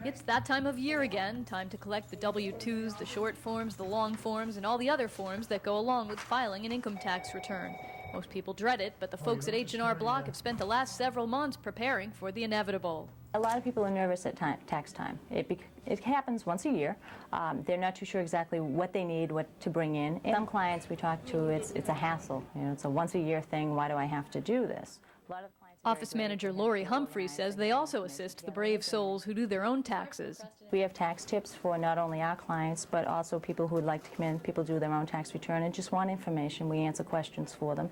It's that time of year again, time to collect the W-2s, the short forms, the long forms, and all the other forms that go along with filing an income tax return. Most people dread it, but the folks at H&R Block have spent the last several months preparing for the inevitable. A lot of people are nervous at tax time. It happens once a year. They're not too sure exactly what they need, what to bring in. Some clients we talk to, it's a hassle. You know, it's a once-a-year thing. Why do I have to do this? A lot of clients Office manager Lori Humphrey says they also assist the brave souls who do their own taxes. We have tax tips for not only our clients, but also people who would like to come in. People do their own tax return and just want information. We answer questions for them.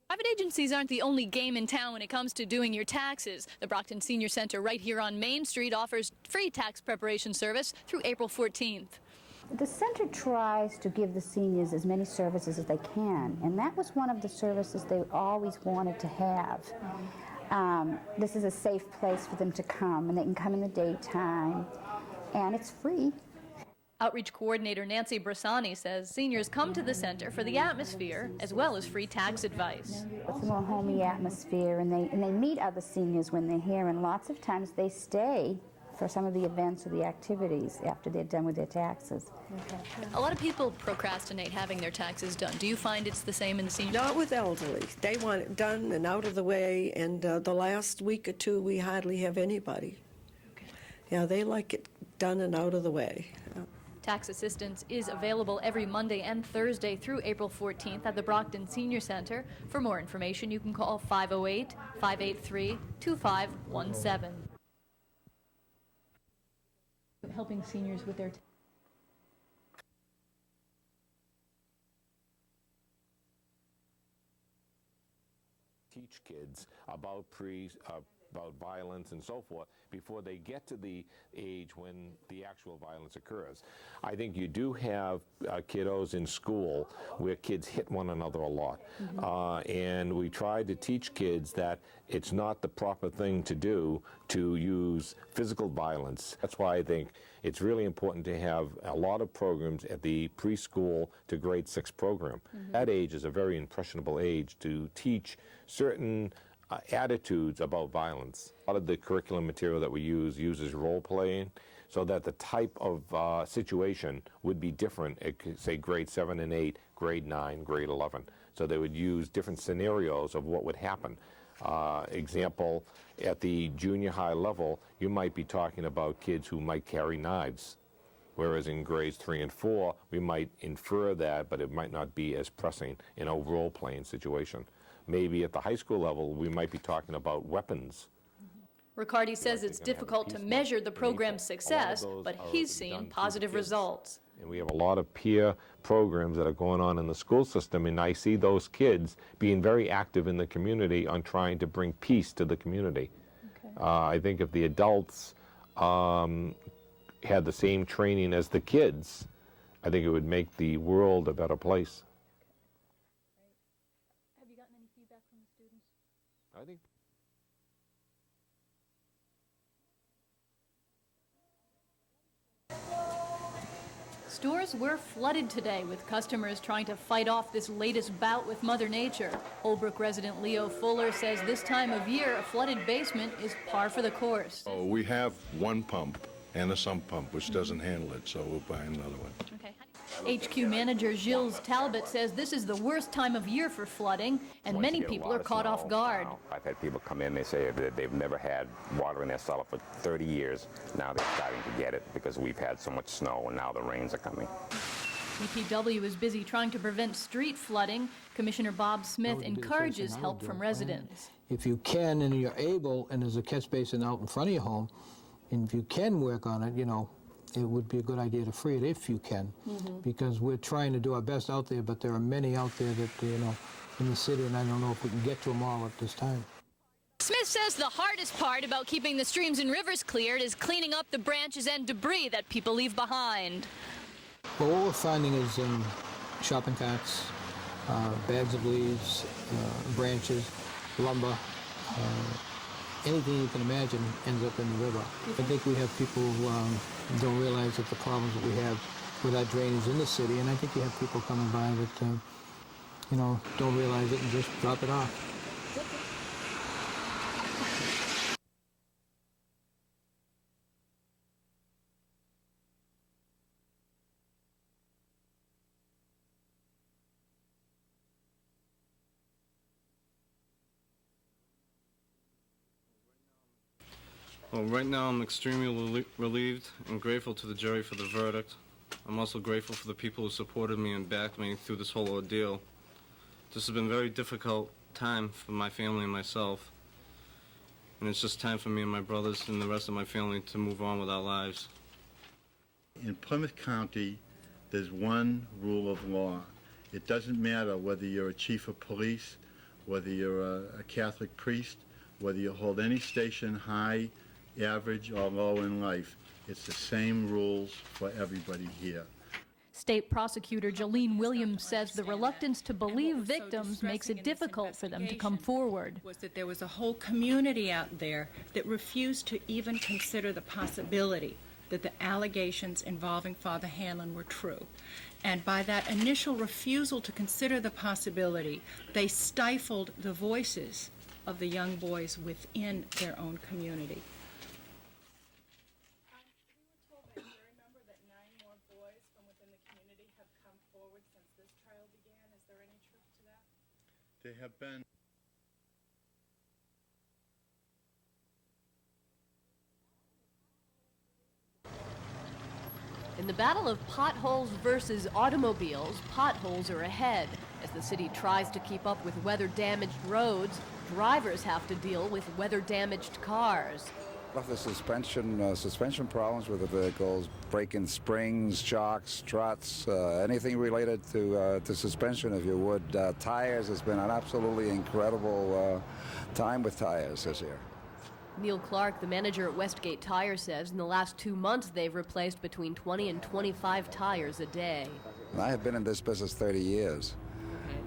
Private agencies aren't the only game in town when it comes to doing your taxes. The Brockton Senior Center right here on Main Street offers free tax preparation service through April 14th. The center tries to give the seniors as many services as they can, and that was one of the services they always wanted to have. This is a safe place for them to come, and they can come in the daytime, and it's free. Outreach coordinator Nancy Brasani says seniors come to the center for the atmosphere as well as free tax advice. It's a more homey atmosphere, and they meet other seniors when they're here, and lots of times they stay for some of the events or the activities after they're done with their taxes. A lot of people procrastinate having their taxes done. Do you find it's the same in the senior? Not with elderly. They want it done and out of the way, and the last week or two we hardly have anybody. Okay. Yeah, they like it done and out of the way. Tax assistance is available every Monday and Thursday through April 14th at the Brockton Senior Center. For more information, you can call 508-583-2517. Helping seniors with their teach kids about violence and so forth before they get to the age when the actual violence occurs. I think you do have kiddos in school where kids hit one another a lot. And we try to teach kids that it's not the proper thing to do to use physical violence. That's why I think it's really important to have a lot of programs at the preschool to grade 6 program. That age is a very impressionable age to teach certain attitudes about violence. A lot of the curriculum material that we use uses role-playing so that the type of situation would be different at, say, grade 7 and 8, grade 9, grade 11. So they would use different scenarios of what would happen. Example, at the junior high level, you might be talking about kids who might carry knives, whereas in grades 3 and 4, we might infer that, but it might not be as pressing in a role-playing situation. Maybe at the high school level, we might be talking about weapons. Riccardi says it's difficult to measure the program's success, but he's seen positive results. And we have a lot of peer programs that are going on in the school system, and I see those kids being very active in the community on trying to bring peace to the community. I think if the adults had the same training as the kids, I think it would make the world a better place. Have you gotten any feedback from the students? I think Stores were flooded today with customers trying to fight off this latest bout with Mother Nature. Holbrook resident Leo Fuller says this time of year, a flooded basement is par for the course. Oh, we have one pump and a sump pump, which doesn't handle it, so we'll buy another one. Okay. HQ manager Gilles Talbot says this is the worst time of year for flooding, and many people are caught off guard. I've had people come in, they say that they've never had water in their cellar for 30 years. Now they're starting to get it because we've had so much snow and now the rains are coming. DPW is busy trying to prevent street flooding. Commissioner Bob Smith encourages help from residents. If you can and you're able, and there's a catch basin out in front of your home, and if you can work on it, you know, it would be a good idea to free it if you can, because we're trying to do our best out there, but there are many out there that, you know, in the city, and I don't know if we can get to them all at this time. Smith says the hardest part about keeping the streams and rivers cleared is cleaning up the branches and debris that people leave behind. Well, what we're finding is shopping carts, bags of leaves, branches, lumber, anything you can imagine ends up in the river. I think we have people who don't realize that the problems that we have with our drainage in the city, and I think you have people coming by that, you know, don't realize it and just drop it off. Well, right now I'm extremely relieved and grateful to the jury for the verdict. I'm also grateful for the people who supported me and backed me through this whole ordeal. This has been a very difficult time for my family and myself, and it's just time for me and my brothers and the rest of my family to move on with our lives. In Plymouth County, there's one rule of law. It doesn't matter whether you're a chief of police, whether you're a Catholic priest, whether you hold any station high, average, or low in life. It's the same rules for everybody here. State prosecutor Jolene Williams says the reluctance to believe victims makes it difficult for them to come forward. Was that there was a whole community out there that refused to even consider the possibility that the allegations involving Father Hanlon were true. And by that initial refusal to consider the possibility, they stifled the voices of the young boys within their own community. We were told that you remember that 9 more boys from within the community have come forward since this trial began. Is there any truth to that? They have been. In the battle of potholes versus automobiles, potholes are ahead. As the city tries to keep up with weather-damaged roads, drivers have to deal with weather-damaged cars. The suspension problems with the vehicles, breaking springs, shocks, struts, anything related to suspension, if you would. Tires, it's been an absolutely incredible time with tires this year. Neil Clark, the manager at Westgate Tire, says in the last 2 months they've replaced between 20 and 25 tires a day. I have been in this business 30 years,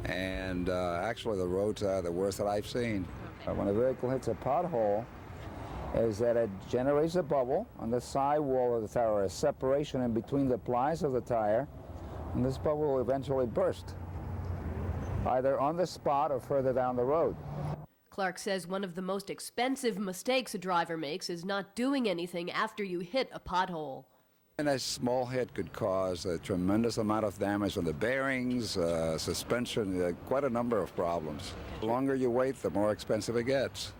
and actually the roads are the worst that I've seen. When a vehicle hits a pothole, is that it generates a bubble on the sidewall of the tire, a separation in between the plies of the tire, and this bubble will eventually burst, either on the spot or further down the road. Clark says one of the most expensive mistakes a driver makes is not doing anything after you hit a pothole. And a small hit could cause a tremendous amount of damage on the bearings, suspension, quite a number of problems. The longer you wait, the more expensive it gets.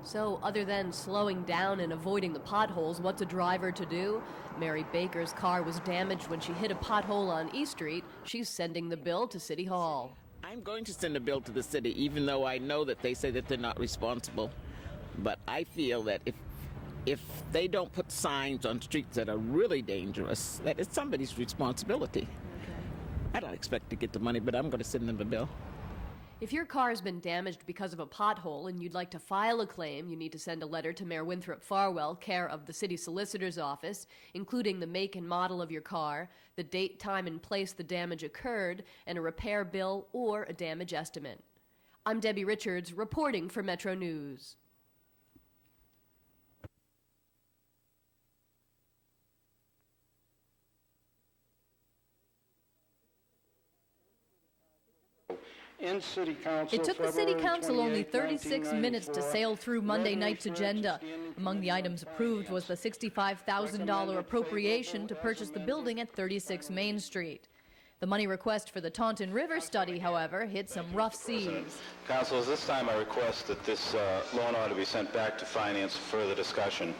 So, other than slowing down and avoiding the potholes, what's a driver to do? Mary Baker's car was damaged when she hit a pothole on E Street. She's sending the bill to City Hall. I'm going to send a bill to the city, even though I know that they say that they're not responsible. But I feel that if they don't put signs on streets that are really dangerous, that it's somebody's responsibility. I don't expect to get the money, but I'm going to send them a bill. If your car has been damaged because of a pothole and you'd like to file a claim, you need to send a letter to Mayor Winthrop Farwell, care of the city solicitor's office, including the make and model of your car, the date, time, and place the damage occurred, and a repair bill or a damage estimate. I'm Debbie Richards, reporting for Metro News. In City Council, it took the City Council only 36 minutes to sail through Monday night's agenda. Among the items approved was the $65,000 appropriation to purchase the building at 36 Main Street. The money request for the Taunton River study, however, hit some rough seas. Councilors, this time I request that this loan ought to be sent back to Finance for further discussion.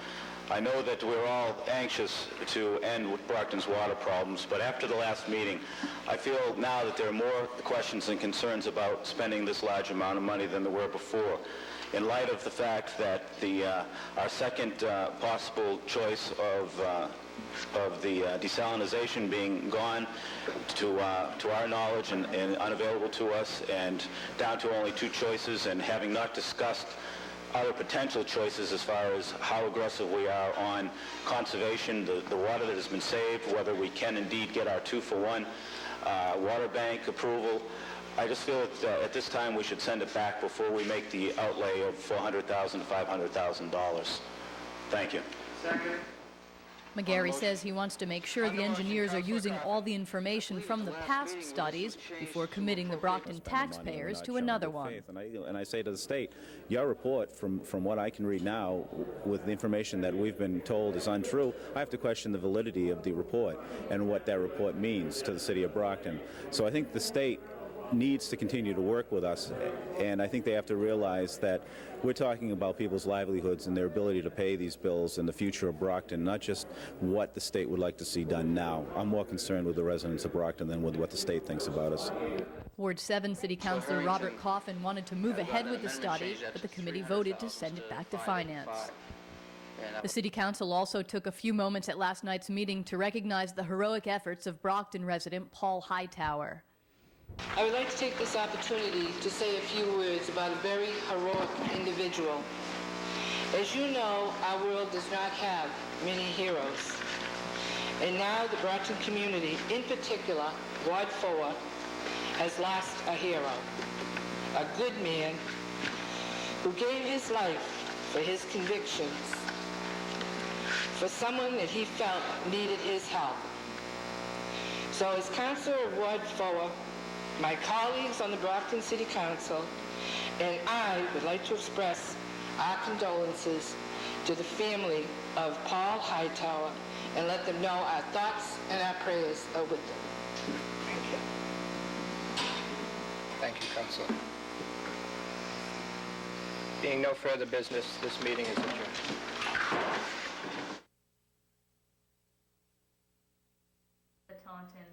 I know that we're all anxious to end with Brockton's water problems, but after the last meeting, I feel now that there are more questions and concerns about spending this large amount of money than there were before. In light of the fact that our second possible choice of the desalinization being gone to our knowledge and unavailable to us, and down to only 2 choices, and having not discussed other potential choices as far as how aggressive we are on conservation, the water that has been saved, whether we can indeed get our 2-for-1 water bank approval. I just feel that at this time we should send it back before we make the outlay of $400,000 to $500,000. Thank you. Second. McGarry says he wants to make sure the engineers are using all the information from the past studies before committing the Brockton taxpayers to another one. And I say to the state, your report, from what I can read now, with the information that we've been told is untrue, I have to question the validity of the report and what that report means to the city of Brockton. So I think the state needs to continue to work with us, and I think they have to realize that we're talking about people's livelihoods and their ability to pay these bills and the future of Brockton, not just what the state would like to see done now. I'm more concerned with the residents of Brockton than with what the state thinks about us. Ward 7 City Councilor Robert Coffin wanted to move ahead with the study, but the committee voted to send it back to Finance. The City Council also took a few moments at last night's meeting to recognize the heroic efforts of Brockton resident Paul Hightower. I would like to take this opportunity to say a few words about a very heroic individual. As you know, our world does not have many heroes. And now the Brockton community, in particular, Ward 4, has lost a hero, a good man who gave his life for his convictions, for someone that he felt needed his help. So as councilor of Ward 4, my colleagues on the Brockton City Council and I would like to express our condolences to the family of Paul Hightower and let them know our thoughts and our prayers are with them. Thank you. Thank you, Councilor. Being no further business, this meeting is adjourned. Taunton.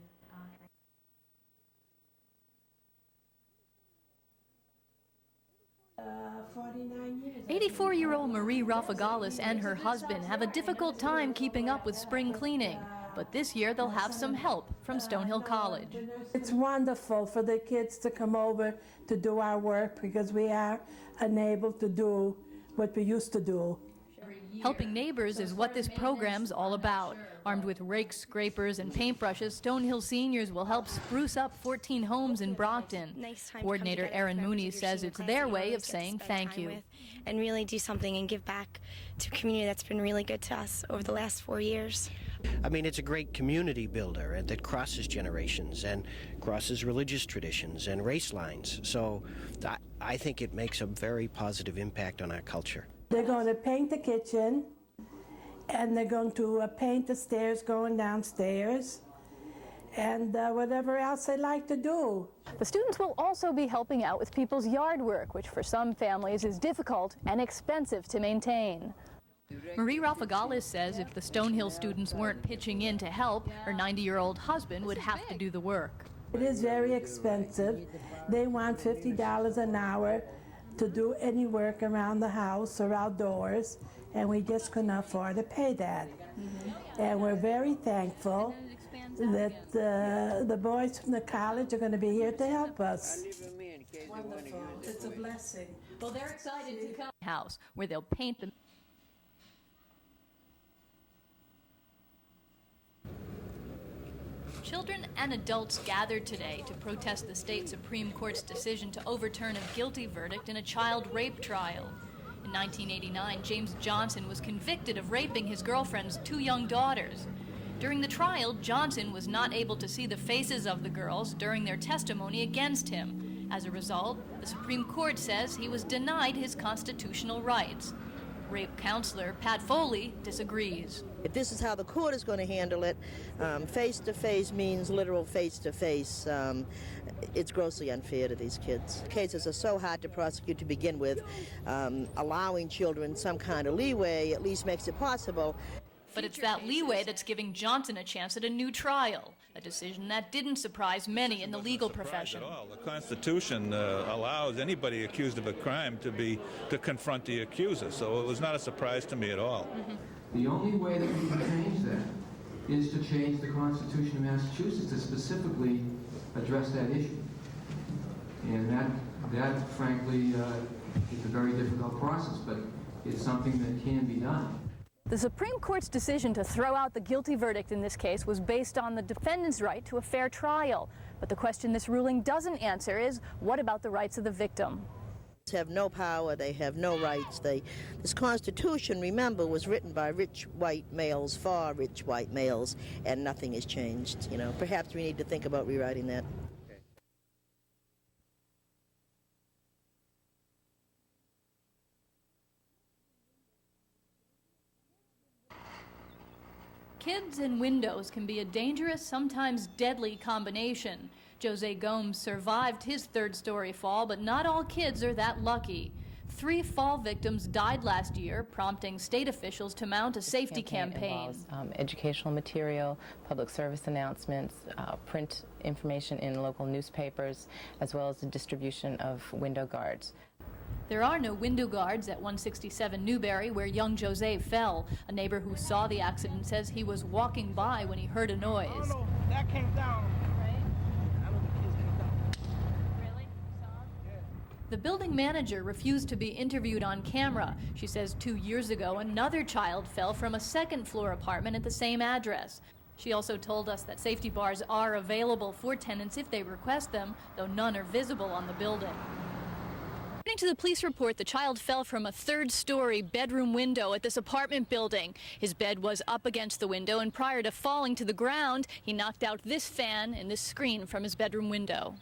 49 years. 84-year-old Marie Rafagalis and her husband have a difficult time keeping up with spring cleaning, but this year they'll have some help from Stonehill College. It's wonderful for the kids to come over to do our work because we are unable to do what we used to do. Helping neighbors is what this program's all about. Armed with rakes, scrapers, and paintbrushes, Stonehill seniors will help spruce up 14 homes in Brockton. Coordinator Erin Mooney says it's their way of saying thank you. And really do something and give back to a community that's been really good to us over the last 4 years. I mean, it's a great community builder and that crosses generations and crosses religious traditions and race lines. So I think it makes a very positive impact on our culture. They're going to paint the kitchen, and they're going to paint the stairs going downstairs, and whatever else they like to do. The students will also be helping out with people's yard work, which for some families is difficult and expensive to maintain. Marie Rafagalis says if the Stonehill students weren't pitching in to help, her 90-year-old husband would have to do the work. It is very expensive. They want $50 an hour to do any work around the house or outdoors, and we just couldn't afford to pay that. And we're very thankful that the boys from the college are going to be here to help us. Wonderful. It's a blessing. Well, they're excited to come to the house where they'll paint the Children and adults gathered today to protest the state Supreme Court's decision to overturn a guilty verdict in a child rape trial. In 1989, James Johnson was convicted of raping his girlfriend's 2 young daughters. During the trial, Johnson was not able to see the faces of the girls during their testimony against him. As a result, the Supreme Court says he was denied his constitutional rights. Rape counselor Pat Foley disagrees. If this is how the court is going to handle it, face-to-face means literal face-to-face. It's grossly unfair to these kids. Cases are so hard to prosecute to begin with. Allowing children some kind of leeway at least makes it possible. But it's that leeway that's giving Johnson a chance at a new trial, a decision that didn't surprise many in the legal profession. The Constitution allows anybody accused of a crime to confront the accuser, so it was not a surprise to me at all. The only way that we can change that is to change the Constitution of Massachusetts to specifically address that issue. And that frankly, is a very difficult process, but it's something that can be done. The Supreme Court's decision to throw out the guilty verdict in this case was based on the defendant's right to a fair trial. But the question this ruling doesn't answer is, what about the rights of the victim? They have no power, they have no rights. This Constitution, remember, was written by rich white males for rich white males, and nothing has changed. You know, perhaps we need to think about rewriting that. Kids and windows can be a dangerous, sometimes deadly combination. Jose Gomes survived his third-story fall, but not all kids are that lucky. 3 fall victims died last year, prompting state officials to mount a safety campaign. Involves, educational material, public service announcements, print information in local newspapers, as well as the distribution of window guards. There are no window guards at 167 Newberry, where young Jose fell. A neighbor who saw the accident says he was walking by when he heard a noise. Oh, no, that came down. The building manager refused to be interviewed on camera. She says 2 years ago, another child fell from a second-floor apartment at the same address. She also told us that safety bars are available for tenants if they request them, though none are visible on the building. According to the police report, the child fell from a third-story bedroom window at this apartment building. His bed was up against the window, and prior to falling to the ground, he knocked out this fan and this screen from his bedroom window.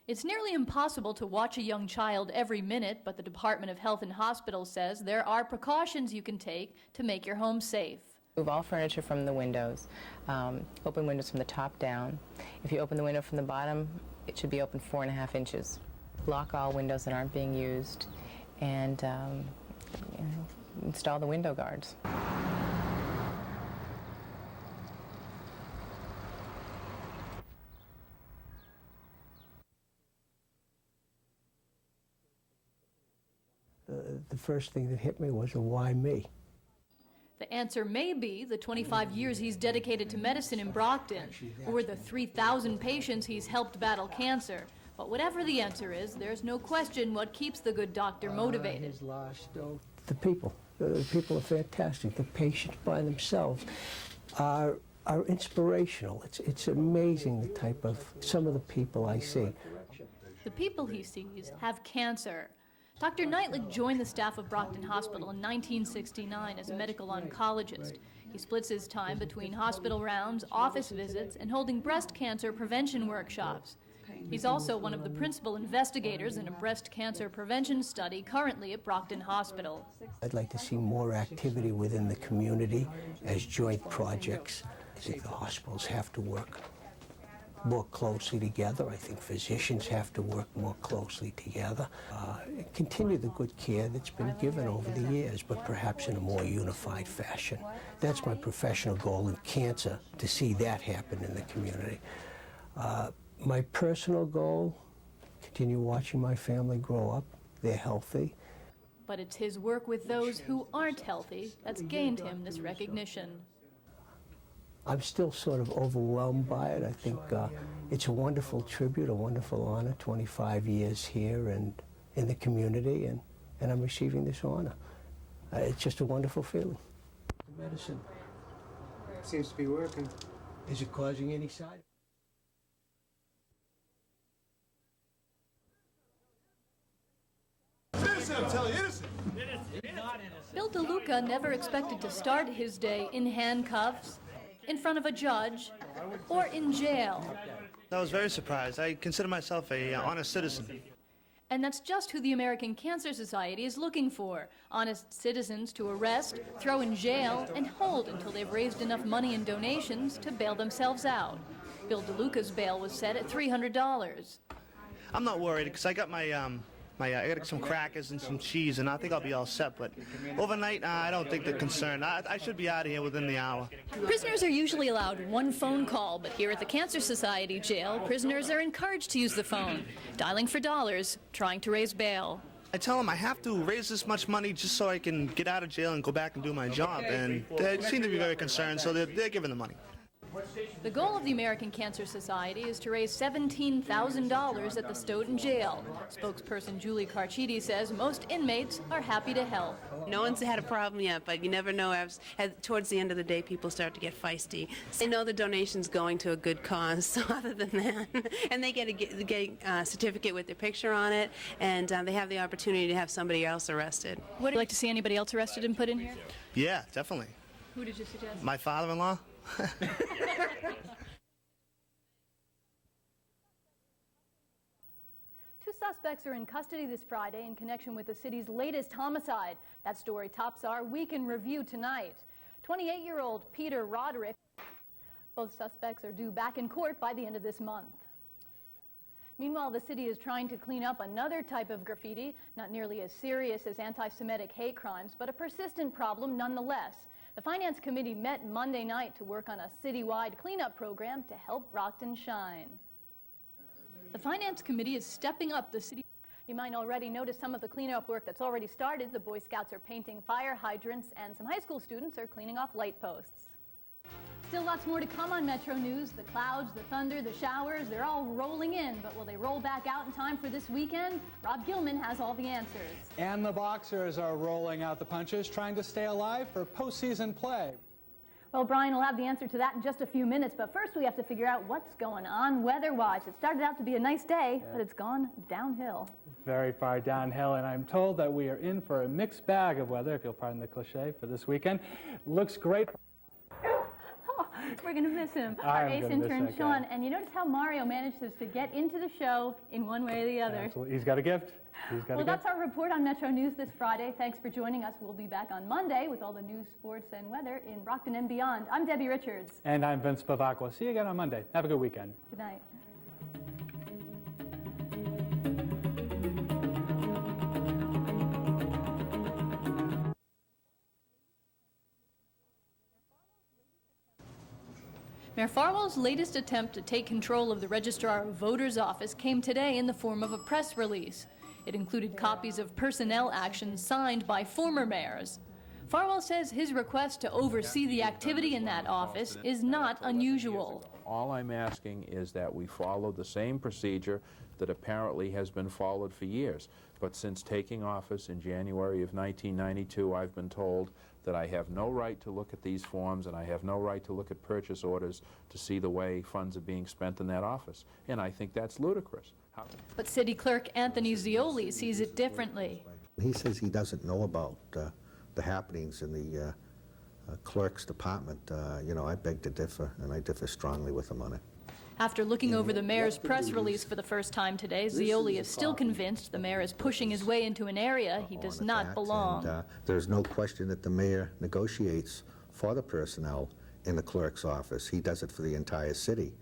It's nearly impossible to watch a young child every minute, but the Department of Health and Hospitals says there are precautions you can take to make your home safe. Move all furniture from the windows. Open windows from the top down. If you open the window from the bottom, it should be open 4.5 inches. Lock all windows that aren't being used, and install the window guards. The first thing that hit me was, why me? The answer may be the 25 years he's dedicated to medicine in Brockton, or the 3,000 patients he's helped battle cancer. But whatever the answer is, there's no question what keeps the good doctor motivated. The people. The people are fantastic. The patients by themselves are inspirational. It's amazing the type of, some of the people I see. The people he sees have cancer. Dr. Knightlick joined the staff of Brockton Hospital in 1969 as a medical oncologist. He splits his time between hospital rounds, office visits, and holding breast cancer prevention workshops. He's also one of the principal investigators in a breast cancer prevention study currently at Brockton Hospital. I'd like to see more activity within the community as joint projects. I think the hospitals have to work more closely together. I think physicians have to work more closely together. Continue the good care that's been given over the years, but perhaps in a more unified fashion. That's my professional goal in cancer, to see that happen in the community. My personal goal, continue watching my family grow up. They're healthy. But it's his work with those who aren't healthy that's gained him this recognition. I'm still sort of overwhelmed by it. I think it's a wonderful tribute, a wonderful honor, 25 years here and in the community, and I'm receiving this honor. It's just a wonderful feeling. The medicine seems to be working. Is it causing any side effects? I'm telling you, innocent. Bill DeLuca never expected to start his day in handcuffs, in front of a judge, or in jail. I was very surprised. I consider myself an honest citizen. And that's just who the American Cancer Society is looking for. Honest citizens to arrest, throw in jail, and hold until they've raised enough money in donations to bail themselves out. Bill DeLuca's bail was set at $300. I'm not worried because I got I got some crackers and some cheese, and I think I'll be all set. But overnight, I don't think they're concerned. I should be out of here within the hour. Prisoners are usually allowed one phone call, but here at the Cancer Society jail, prisoners are encouraged to use the phone, dialing for dollars, trying to raise bail. I tell them I have to raise this much money just so I can get out of jail and go back and do my job, and they seem to be very concerned, so they're giving the money. The goal of the American Cancer Society is to raise $17,000 at the Stoughton Jail. Spokesperson Julie Carchidi says most inmates are happy to help. No one's had a problem yet, but you never know. Towards the end of the day, people start to get feisty. They know the donation's going to a good cause, so other than that, and they get a certificate with their picture on it, and they have the opportunity to have somebody else arrested. Would you like to see anybody else arrested and put in here? Yeah, definitely. Who did you suggest? My father-in-law. Two suspects are in custody this Friday in connection with the city's latest homicide. That story tops our Week in Review tonight. 28-year-old Peter Roderick. Both suspects are due back in court by the end of this month. Meanwhile, the city is trying to clean up another type of graffiti, not nearly as serious as anti-Semitic hate crimes, but a persistent problem nonetheless. The Finance Committee met Monday night to work on a citywide cleanup program to help Brockton shine. The Finance Committee is stepping up the city. You might already notice some of the cleanup work that's already started. The Boy Scouts are painting fire hydrants, and some high school students are cleaning off light posts. Still lots more to come on Metro News. The clouds, the thunder, the showers, they're all rolling in, but will they roll back out in time for this weekend? Rob Gilman has all the answers. And the Boxers are rolling out the punches, trying to stay alive for postseason play. Well, Brian will have the answer to that in just a few minutes, but first we have to figure out what's going on weather-wise. It started out to be a nice day, but it's gone downhill. Very far downhill, and I'm told that we are in for a mixed bag of weather, if you'll pardon the cliche, for this weekend. Looks great. We're going to miss him, our ace intern, Sean. And you notice how Mario manages to get into the show in one way or the other. Absolutely. He's got a gift. Well, that's our report on Metro News this Friday. Thanks for joining us. We'll be back on Monday with all the news, sports, and weather in Brockton and beyond. I'm Debbie Richards. And I'm Vince Bavacqua. See you again on Monday. Have a good weekend. Good night. Mayor Farwell's latest attempt to take control of the Registrar of Voters' office came today in the form of a press release. It included copies of personnel actions signed by former mayors. Farwell says his request to oversee the activity in that office is not unusual. All I'm asking is that we follow the same procedure that apparently has been followed for years. But since taking office in January of 1992, I've been told that I have no right to look at these forms and I have no right to look at purchase orders to see the way funds are being spent in that office. And I think that's ludicrous. But City Clerk Anthony Zioli sees it differently. He says he doesn't know about the happenings in the clerk's department. You know, I beg to differ, and I differ strongly with him on it. After looking over the mayor's press release for the first time today, Zioli is still convinced the mayor is pushing his way into an area he does not belong. And, there's no question that the mayor negotiates for the personnel in the clerk's office. He does it for the entire city,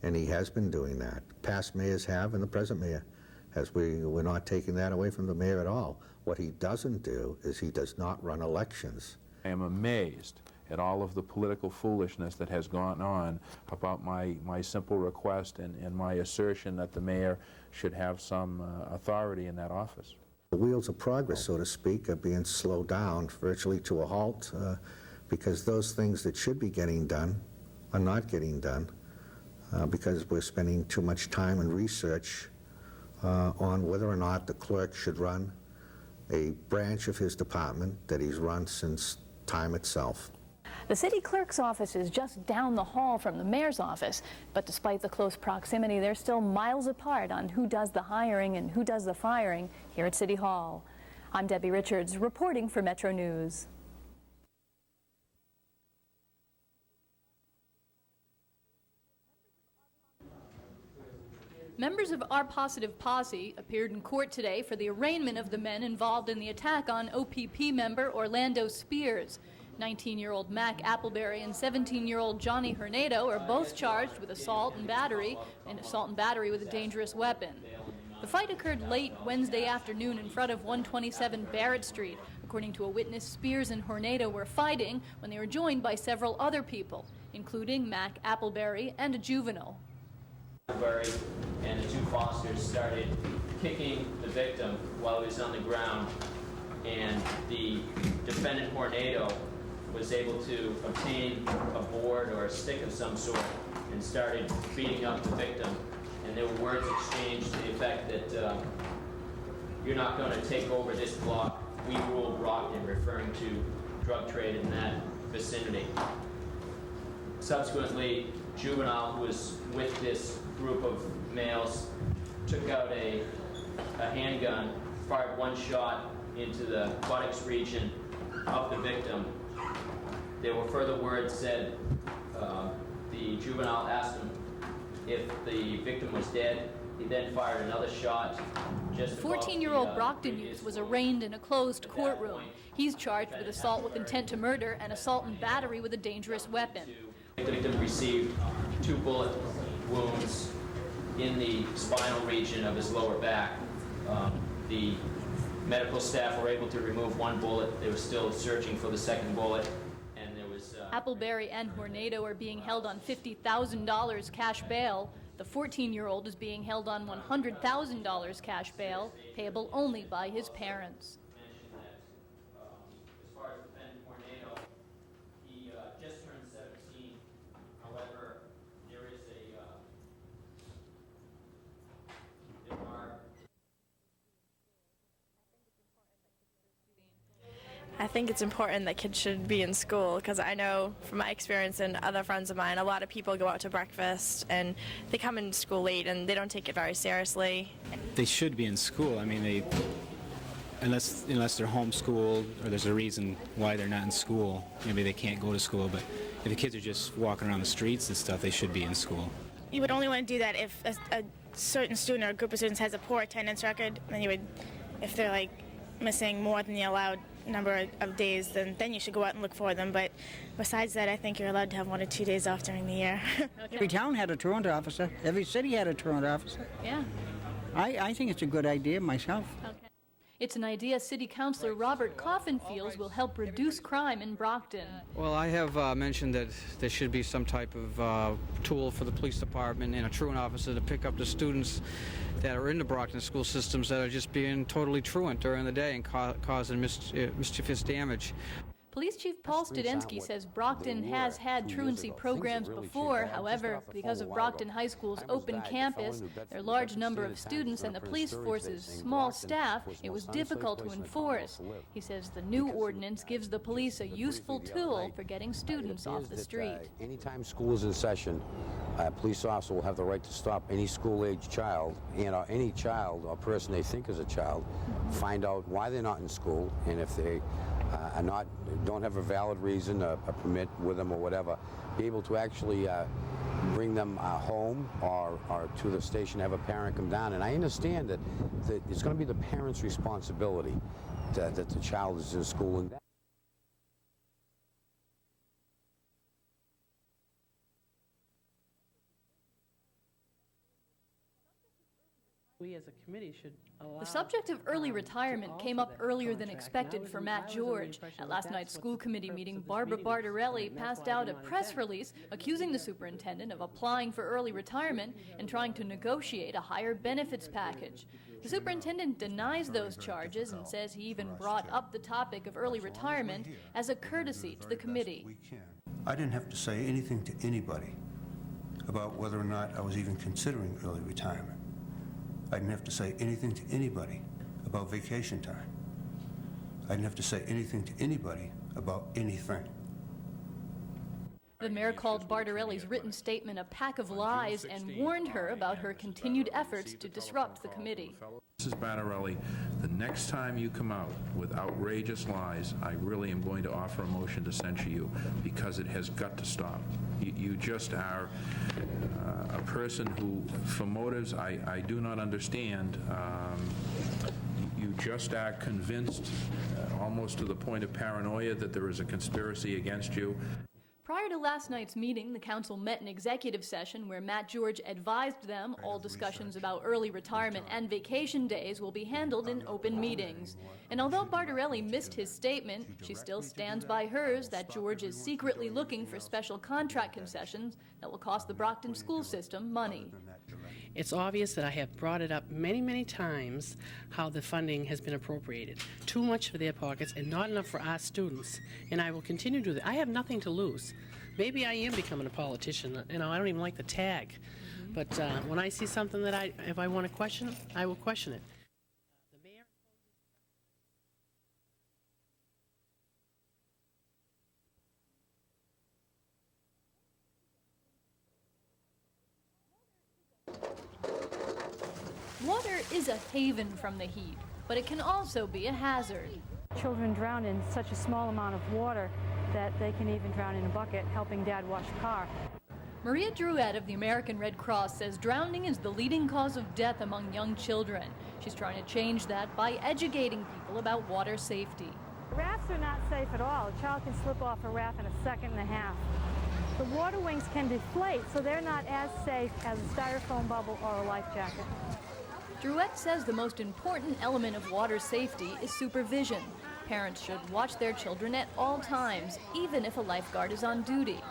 and he has been doing that. Past mayors have, and the present mayor has. We're not taking that away from the mayor at all. What he doesn't do is he does not run elections. I am amazed at all of the political foolishness that has gone on about my simple request and my assertion that the mayor should have some authority in that office. The wheels of progress, so to speak, are being slowed down virtually to a halt because those things that should be getting done are not getting done because we're spending too much time and research on whether or not the clerk should run a branch of his department that he's run since time itself. The city clerk's office is just down the hall from the mayor's office, but despite the close proximity, they're still miles apart on who does the hiring and who does the firing here at City Hall. I'm Debbie Richards, reporting for Metro News. Members of Our Positive Posse appeared in court today for the arraignment of the men involved in the attack on OPP member Orlando Spears. 19-year-old Mac Appleberry and 17-year-old Johnny Hernado are both charged with assault and battery with a dangerous weapon. The fight occurred late Wednesday afternoon in front of 127 Barrett Street. According to a witness, Spears and Hernado were fighting when they were joined by several other people, including Mac Appleberry and a juvenile. Appleberry and the two fosters started kicking the victim while he was on the ground, and the defendant Hernado was able to obtain a board or a stick of some sort and started beating up the victim. And there were words exchanged to the effect that you're not going to take over this block, we rule Brockton, referring to drug trade in that vicinity. Subsequently, Juvenile, who was with this group of males, took out a handgun, fired one shot into the buttocks region of the victim. There were further words said. The juvenile asked him if the victim was dead. He then fired another shot just above 14-year-old the, Brockton previous youth was arraigned in a closed courtroom. He's charged with assault with intent to murder and assault and battery with a dangerous weapon. The victim received 2 bullet wounds in the spinal region of his lower back. The medical staff were able to remove 1 bullet. They were still searching for the 2nd bullet. And there was Appleberry and Hornado are being held on $50,000 cash bail. The 14-year-old is being held on $100,000 cash bail, payable only by his parents. As far as defendant Hornado, he just turned 17. However, there is there are I think it's important that kids should be in school because I know from my experience and other friends of mine, a lot of people go out to breakfast and they come into school late and they don't take it very seriously. They should be in school. I mean, unless they're homeschooled or there's a reason why they're not in school, maybe they can't go to school. But if the kids are just walking around the streets and stuff, they should be in school. You would only want to do that if a certain student or a group of students has a poor attendance record. Then you would, if they're like missing more than the allowed number of days, then you should go out and look for them. But besides that, I think you're allowed to have 1 or 2 days off during the year. Every town had a truant officer. Every city had a truant officer. Yeah. I think it's a good idea myself. Okay. It's an idea City Councilor Robert Coffin feels will help reduce crime in Brockton. Well, I have mentioned that there should be some type of tool for the police department and a truant officer to pick up the students that are in the Brockton school systems that are just being totally truant during the day and causing mischievous damage. Police Chief Paul Studensky says Brockton has had truancy programs before. However, because of Brockton High School's open campus, their large number of students, and the police force's small staff, it was difficult to enforce. He says the new ordinance gives the police a useful tool for getting students off the street. Anytime school is in session, a police officer will have the right to stop any school-age child and any child or person they think is a child, find out why they're not in school, and if they don't have a valid reason, a permit with them or whatever, be able to actually bring them home or to the station, have a parent come down. And I understand that it's going to be the parent's responsibility that the child is in school. And we as a committee should allow... The subject of early retirement came up earlier than expected for Matt George. At last night's school committee meeting, Barbara Bardarelli passed out a press release accusing the superintendent of applying for early retirement and trying to negotiate a higher benefits package. The superintendent denies those charges and says he even brought up the topic of early retirement as a courtesy to the committee. I didn't have to say anything to anybody about whether or not I was even considering early retirement. I didn't have to say anything to anybody about vacation time. I didn't have to say anything to anybody about anything. The mayor called Bardarelli's written statement a pack of lies and warned her about her continued efforts to disrupt the committee. Mrs. Bardarelli, the next time you come out with outrageous lies, I really am going to offer a motion to censure you because it has got to stop. You just are a person who, for motives I do not understand, you just are convinced, almost to the point of paranoia, that there is a conspiracy against you. Prior to last night's meeting, the council met in executive session where Matt George advised them all discussions about early retirement and vacation days will be handled in open meetings. And although Bardarelli missed his statement, she still stands by hers that George is secretly looking for special contract concessions that will cost the Brockton school system money. It's obvious that I have brought it up many, many times how the funding has been appropriated. Too much for their pockets and not enough for our students. And I will continue to do that. I have nothing to lose. Maybe I am becoming a politician. You know, I don't even like the tag. But when I see something that if I want to question, I will question it. Water is a haven from the heat, but it can also be a hazard. Children drown in such a small amount of water that they can even drown in a bucket helping Dad wash the car. Maria Drouet of the American Red Cross says drowning is the leading cause of death among young children. She's trying to change that by educating people about water safety. Rafts are not safe at all. A child can slip off a raft in a second and a half. The water wings can deflate, so they're not as safe as a styrofoam bubble or a life jacket. Drouet says the most important element of water safety is supervision. Parents should watch their children at all times, even if a lifeguard is on duty.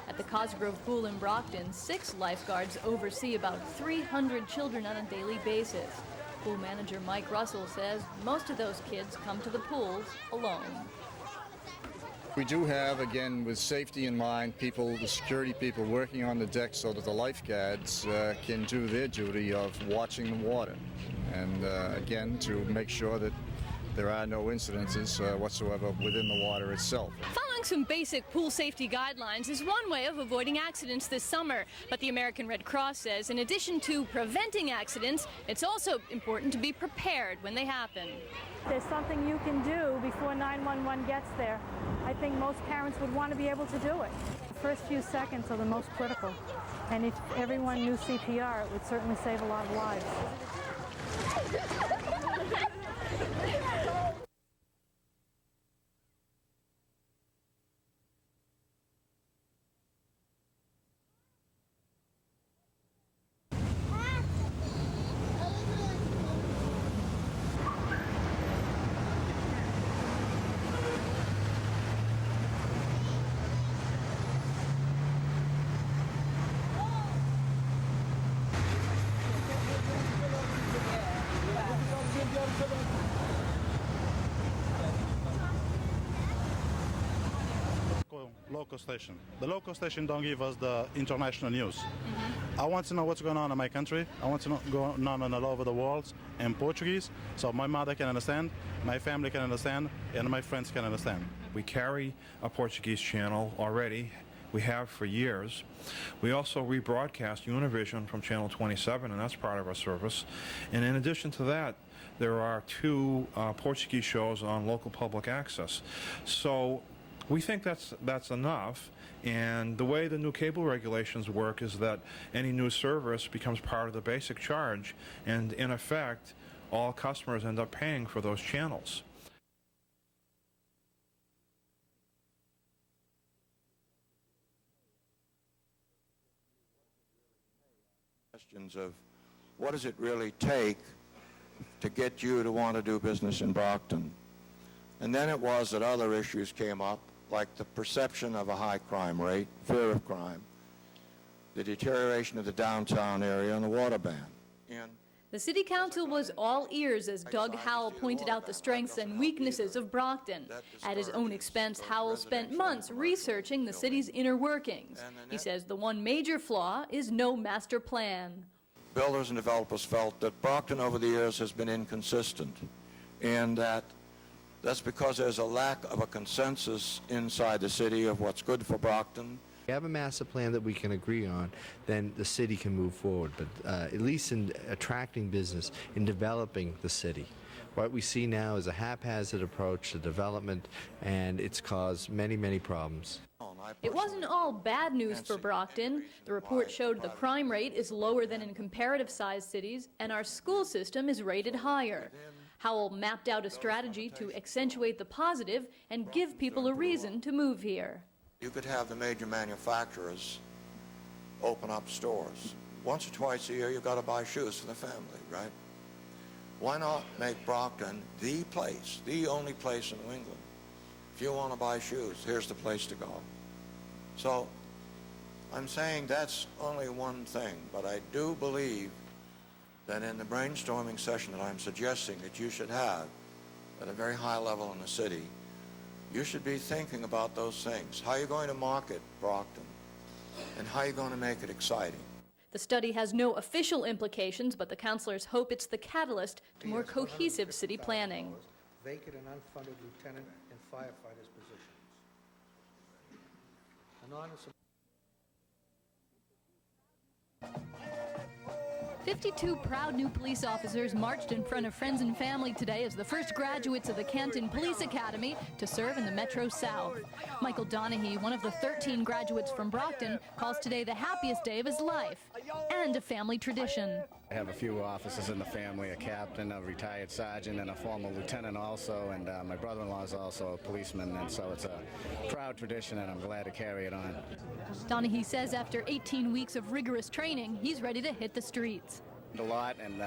At the Cosgrove Pool in Brockton, 6 lifeguards oversee about 300 children on a daily basis. Pool manager Mike Russell says most of those kids come to the pools alone. We do have, again, with safety in mind, people, the security people working on the deck so that the lifeguards can do their duty of watching the water. And again, to make sure that there are no incidences whatsoever within the water itself. Following some basic pool safety guidelines is one way of avoiding accidents this summer. But the American Red Cross says in addition to preventing accidents, it's also important to be prepared when they happen. There's something you can do before 911 gets there. I think most parents would want to be able to do it. The first few seconds are the most critical. And if everyone knew CPR, it would certainly save a lot of lives. Local station. The local station don't give us the international news. I want to know what's going on in my country. I want to know what's going on all over the world in Portuguese, so my mother can understand, my family can understand, and my friends can understand. We carry a Portuguese channel already. We have for years. We also rebroadcast Univision from Channel 27, and that's part of our service. And in addition to that, there are 2 Portuguese shows on local public access. So we think that's enough, and the way the new cable regulations work is that any new service becomes part of the basic charge, and in effect, all customers end up paying for those channels. Questions of what does it really take to get you to want to do business in Brockton? And then it was that other issues came up, like the perception of a high crime rate, fear of crime, the deterioration of the downtown area, and the water ban. The City Council was all ears as Doug Howell pointed out the strengths and weaknesses of Brockton. At his own expense, Howell spent months researching the city's inner workings. He says the one major flaw is no master plan. Builders and developers felt that Brockton over the years has been inconsistent, and that's because there's a lack of a consensus inside the city of what's good for Brockton. If we have a master plan that we can agree on, then the city can move forward. But at least in attracting business, in developing the city, what we see now is a haphazard approach to development, and it's caused many, many problems. It wasn't all bad news for Brockton. The report showed the crime rate is lower than in comparative-sized cities, and our school system is rated higher. Howell mapped out a strategy to accentuate the positive and give people a reason to move here. You could have the major manufacturers open up stores. Once or twice a year, you've got to buy shoes for the family, right? Why not make Brockton the place, the only place in New England? If you want to buy shoes, here's the place to go. So I'm saying that's only one thing, but I do believe that in the brainstorming session that I'm suggesting that you should have at a very high level in the city, you should be thinking about those things. How are you going to market Brockton? And how are you going to make it exciting? The study has no official implications, but the councilors hope it's the catalyst to more cohesive city planning. Vacant and unfunded lieutenant and firefighters positions. Anonymous. 52 proud new police officers marched in front of friends and family today as the first graduates of the Canton Police Academy to serve in the Metro South. Michael Donahue, one of the 13 graduates from Brockton, calls today the happiest day of his life and a family tradition. I have a few officers in the family, a captain, a retired sergeant, and a former lieutenant also, and my brother-in-law is also a policeman, and so it's a proud tradition, and I'm glad to carry it on. Donahue says after 18 weeks of rigorous training, he's ready to hit the streets. A lot, and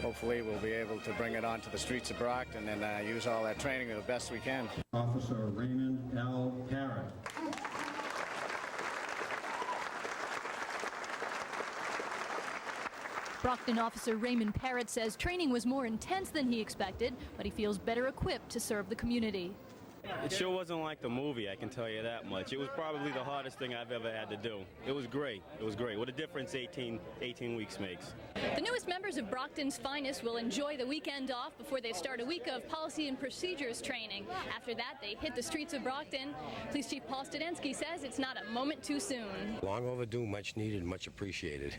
hopefully we'll be able to bring it onto the streets of Brockton and use all that training the best we can. Officer Raymond L. Parrott. Brockton officer Raymond Parrott says training was more intense than he expected, but he feels better equipped to serve the community. It sure wasn't like the movie, I can tell you that much. It was probably the hardest thing I've ever had to do. It was great. It was great. What a difference 18 weeks makes. The newest members of Brockton's finest will enjoy the weekend off before they start a week of policy and procedures training. After that, they hit the streets of Brockton. Police Chief Paul Studensky says it's not a moment too soon. Long overdue, much needed, much appreciated.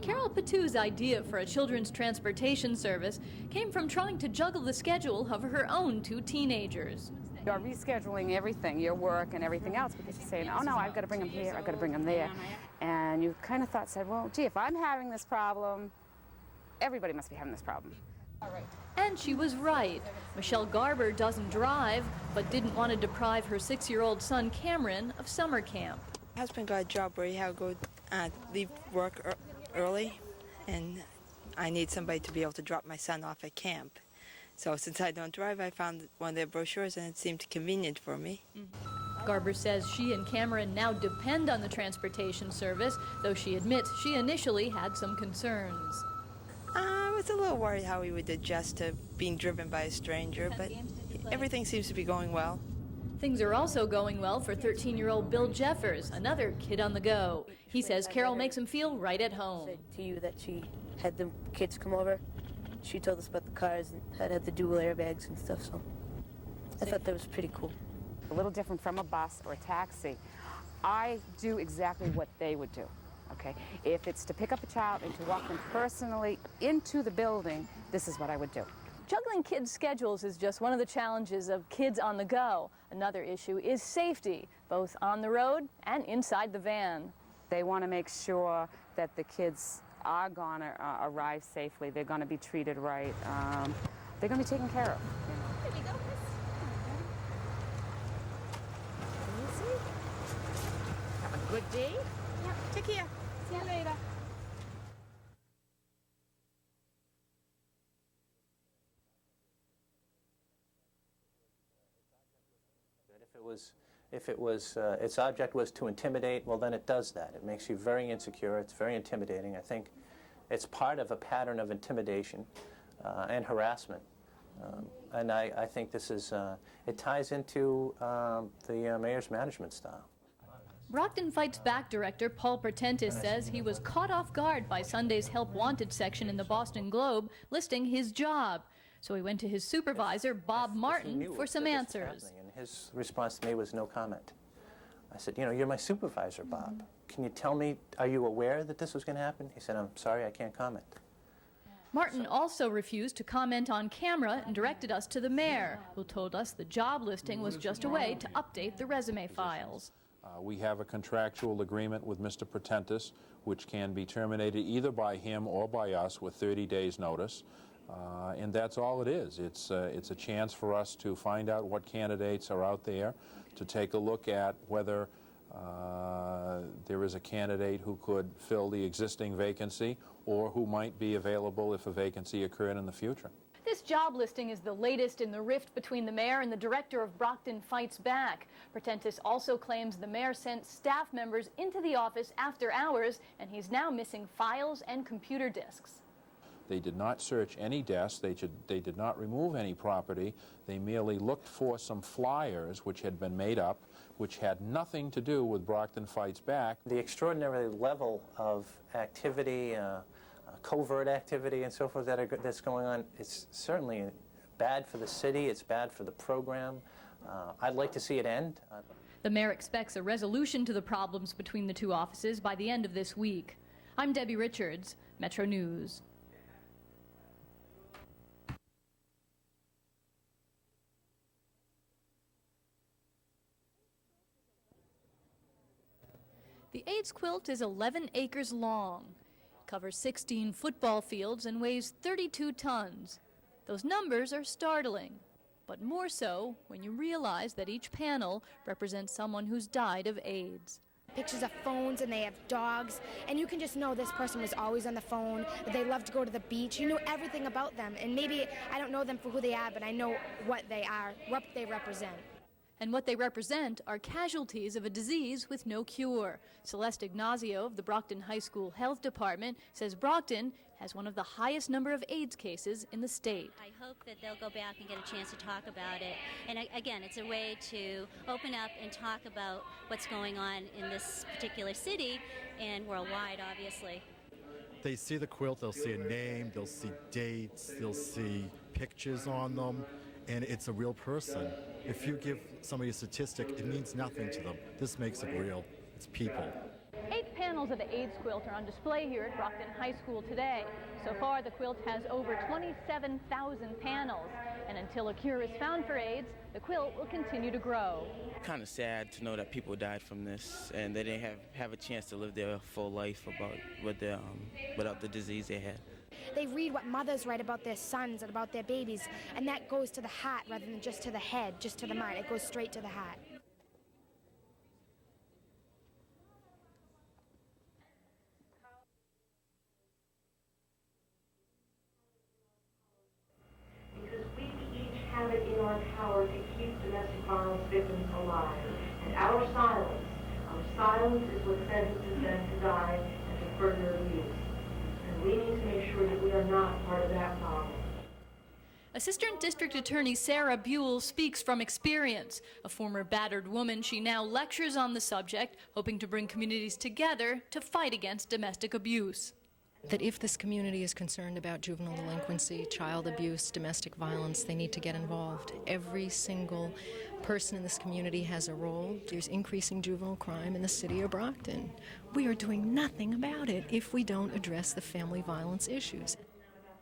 Carol Patou's idea for a children's transportation service came from trying to juggle the schedule of her own 2 teenagers. You're rescheduling everything, your work and everything else, because you're saying, oh no, I've got to bring them here, I've got to bring them there. And you kind of said, well, gee, if I'm having this problem, everybody must be having this problem. And she was right. Michelle Garber doesn't drive, but didn't want to deprive her 6-year-old son Cameron of summer camp. My husband got a job where he had to go leave work early, and I need somebody to be able to drop my son off at camp. So since I don't drive, I found one of their brochures, and it seemed convenient for me. Garber says she and Cameron now depend on the transportation service, though she admits she initially had some concerns. I was a little worried how he would adjust to being driven by a stranger, but everything seems to be going well. Things are also going well for 13-year-old Bill Jeffers, another kid on the go. He says Carol makes him feel right at home. To you that she had the kids come over. She told us about the cars and how it had the dual airbags and stuff, so I thought that was pretty cool. A little different from a bus or a taxi. I do exactly what they would do, okay? If it's to pick up a child and to walk them personally into the building, this is what I would do. Juggling kids' schedules is just one of the challenges of kids on the go. Another issue is safety, both on the road and inside the van. They want to make sure that the kids are going to arrive safely. They're going to be treated right. They're going to be taken care of. There we go, Chris. Easy. Have a good day. Yep, take care. See you later. If its object was to intimidate, well, then it does that. It makes you very insecure. It's very intimidating. I think it's part of a pattern of intimidation and harassment. And I think this is, it ties into the mayor's management style. Brockton Fights Back director Paul Pertentis says he was caught off guard by Sunday's Help Wanted section in the Boston Globe listing his job. So he went to his supervisor, Bob Martin, for some answers. And his response to me was no comment. I said, you know, you're my supervisor, Bob. Can you tell me, are you aware that this was going to happen? He said, I'm sorry, I can't comment. Martin also refused to comment on camera and directed us to the mayor, who told us the job listing was just a way to update the resume files. We have a contractual agreement with Mr. Pertentis, which can be terminated either by him or by us with 30 days' notice. And that's all it is. It's a chance for us to find out what candidates are out there, to take a look at whether there is a candidate who could fill the existing vacancy or who might be available if a vacancy occurred in the future. This job listing is the latest in the rift between the mayor and the director of Brockton Fights Back. Pertentis also claims the mayor sent staff members into the office after hours, and he's now missing files and computer disks. They did not search any desks. They did not remove any property. They merely looked for some flyers which had been made up, which had nothing to do with Brockton Fights Back. The extraordinary level of activity, covert activity and so forth that's going on, it's certainly bad for the city, it's bad for the program. I'd like to see it end. The mayor expects a resolution to the problems between the two offices by the end of this week. I'm Debbie Richards, Metro News. The AIDS quilt is 11 acres long, covers 16 football fields, and weighs 32 tons. Those numbers are startling, but more so when you realize that each panel represents someone who's died of AIDS. Pictures of phones, and they have dogs, and you can just know this person was always on the phone, that they love to go to the beach. You know everything about them, and maybe I don't know them for who they are, but I know what they are, what they represent. And what they represent are casualties of a disease with no cure. Celeste Ignazio of the Brockton High School Health Department says Brockton has one of the highest number of AIDS cases in the state. I hope that they'll go back and get a chance to talk about it. And again, it's a way to open up and talk about what's going on in this particular city and worldwide, obviously. They see the quilt, they'll see a name, they'll see dates, they'll see pictures on them, and it's a real person. If you give somebody a statistic, it means nothing to them. This makes it real. It's people. 8 panels of the AIDS quilt are on display here at Brockton High School today. So far, the quilt has over 27,000 panels. And until a cure is found for AIDS, the quilt will continue to grow. Kind of sad to know that people died from this and they didn't have a chance to live their full life without the disease they had. They read what mothers write about their sons and about their babies, and that goes to the heart rather than just to the head, just to the mind. It goes straight to the heart. Because we each have it in our power to keep domestic violence victims alive. And our silence is what sentences them to die and to further abuse. We need to make sure that we are not part of that problem. Assistant District Attorney Sarah Buell speaks from experience. A former battered woman, she now lectures on the subject, hoping to bring communities together to fight against domestic abuse. That if this community is concerned about juvenile delinquency, child abuse, domestic violence, they need to get involved. Every single person in this community has a role. There's increasing juvenile crime in the city of Brockton. We are doing nothing about it if we don't address the family violence issues.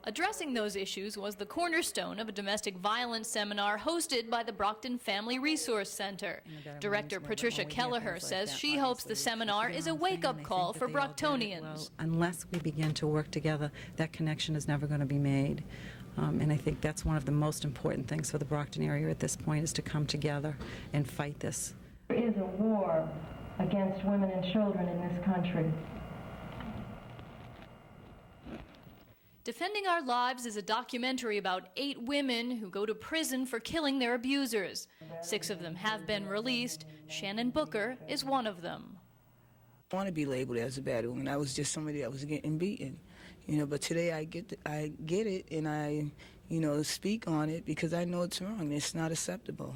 Addressing those issues was the cornerstone of a domestic violence seminar hosted by the Brockton Family Resource Center. Director Patricia Kelleher says she hopes the seminar is a wake-up call for Brocktonians. Unless we begin to work together, that connection is never going to be made. And I think that's one of the most important things for the Brockton area at this point, is to come together and fight this. There is a war against women and children in this country. Defending Our Lives is a documentary about 8 women who go to prison for killing their abusers. 6 of them have been released. Shannon Booker is one of them. I want to be labeled as a bad woman. I was just somebody that was getting beaten, but today I get it, and I, speak on it because I know it's wrong. It's not acceptable.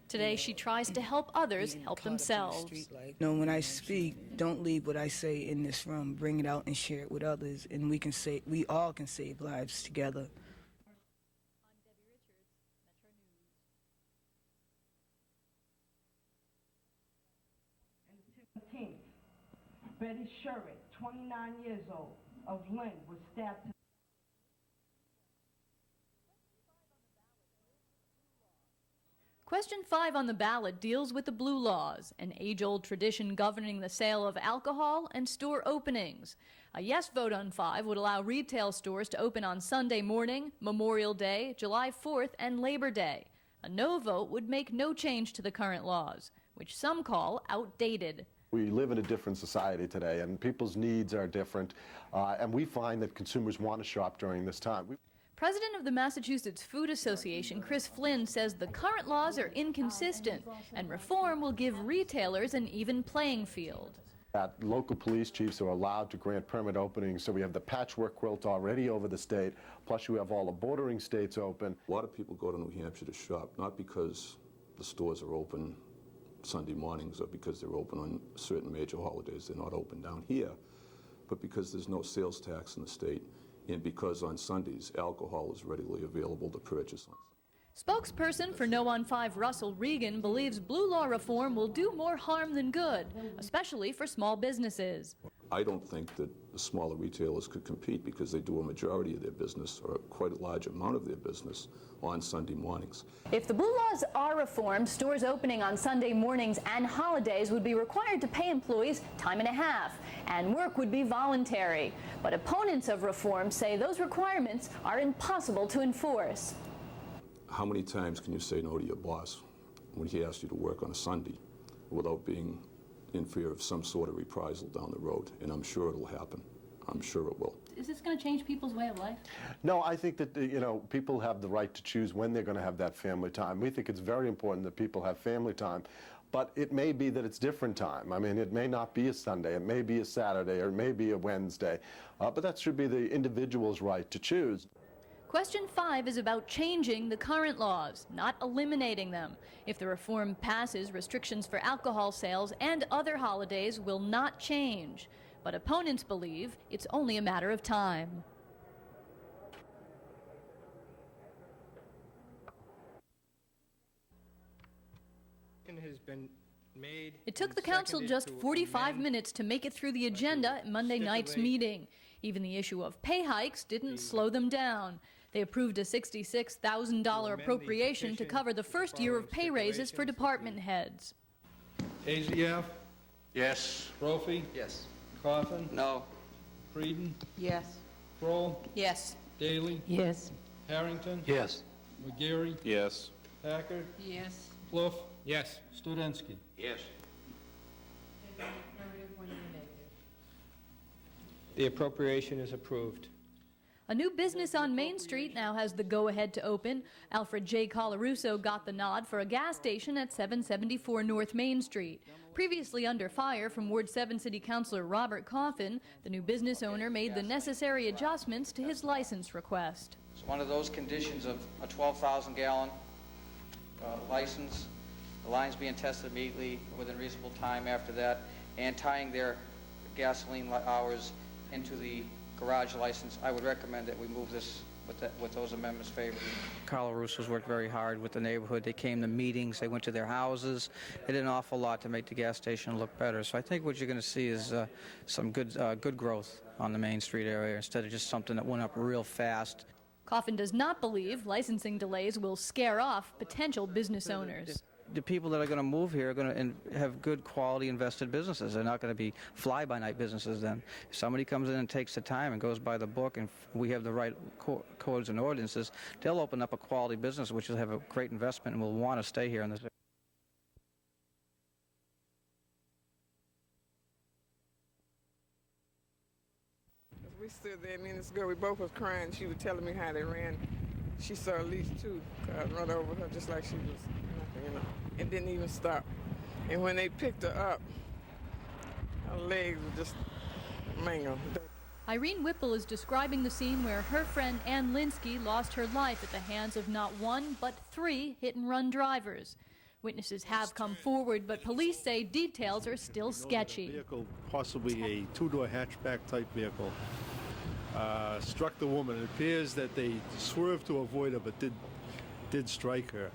Today she tries to help others help themselves. When I speak, don't leave what I say in this room. Bring it out and share it with others, and we all can save lives together. Betty Sherrick, 29 years old, of Lynn, was stabbed to Question 5 on the ballot deals with the blue laws, an age-old tradition governing the sale of alcohol and store openings. A yes vote on 5 would allow retail stores to open on Sunday morning, Memorial Day, July 4th, and Labor Day. A no vote would make no change to the current laws, which some call outdated. We live in a different society today, and people's needs are different, and we find that consumers want to shop during this time. President of the Massachusetts Food Association, Chris Flynn, says the current laws are inconsistent, and reform will give retailers an even playing field. That local police chiefs are allowed to grant permit openings, so we have the patchwork quilt already over the state, plus you have all the bordering states open. A lot of people go to New Hampshire to shop, not because the stores are open Sunday mornings or because they're open on certain major holidays. They're not open down here, but because there's no sales tax in the state, and because on Sundays alcohol is readily available to purchase. Spokesperson for No on 5 Russell Regan believes blue law reform will do more harm than good, especially for small businesses. I don't think that the smaller retailers could compete because they do a majority of their business, or quite a large amount of their business, on Sunday mornings. If the blue laws are reformed, stores opening on Sunday mornings and holidays would be required to pay employees time and a half, and work would be voluntary. But opponents of reform say those requirements are impossible to enforce. How many times can you say no to your boss when he asks you to work on a Sunday without being in fear of some sort of reprisal down the road? And I'm sure it'll happen. I'm sure it will. Is this going to change people's way of life? No, I think that, people have the right to choose when they're going to have that family time. We think it's very important that people have family time, but it may be that it's different time. I mean, it may not be a Sunday, it may be a Saturday, or it may be a Wednesday, but that should be the individual's right to choose. Question 5 is about changing the current laws, not eliminating them. If the reform passes, restrictions for alcohol sales and other holidays will not change. But opponents believe it's only a matter of time. Has been made. It took the council just 45 minutes to make it through the agenda at Monday night's meeting. Even the issue of pay hikes didn't slow them down. They approved a $66,000 appropriation to cover the first year of pay raises for department heads. Aziev? Yes. Brophy? Yes. Coffin? No. Frieden? Yes. Kroll? Yes. Daly? Yes. Harrington? Yes. McGarry? Yes. Packard? Yes. Plouffe? Yes. Studenski? Yes. The appropriation is approved. A new business on Main Street now has the go-ahead to open. Alfred J. Colarusso got the nod for a gas station at 774 North Main Street. Previously under fire from Ward 7 City Councilor Robert Coffin, the new business owner made the necessary adjustments to his license request. It's one of those conditions of a 12,000-gallon license, the lines being tested immediately within reasonable time after that, and tying their gasoline hours into the garage license. I would recommend that we move this with those amendments favored. Colaruso's worked very hard with the neighborhood. They came to meetings, they went to their houses. They did an awful lot to make the gas station look better. So I think what you're going to see is some good growth on the Main Street area instead of just something that went up real fast. Coffin does not believe licensing delays will scare off potential business owners. The people that are going to move here are going to have good quality invested businesses. They're not going to be fly-by-night businesses then. If somebody comes in and takes the time and goes by the book and we have the right codes and ordinances, they'll open up a quality business which will have a great investment and will want to stay here in this area. We stood there, me and this girl, we both was crying. She was telling me how they ran. She saw at least 2 cars run over her just like she was nothing, and didn't even stop. And when they picked her up, her legs were just mangled. Irene Whipple is describing the scene where her friend Ann Linsky lost her life at the hands of not 1, but 3 hit-and-run drivers. Witnesses have come forward, but police say details are still sketchy. Vehicle, possibly a 2-door hatchback type vehicle, struck the woman. It appears that they swerved to avoid her, but did strike her.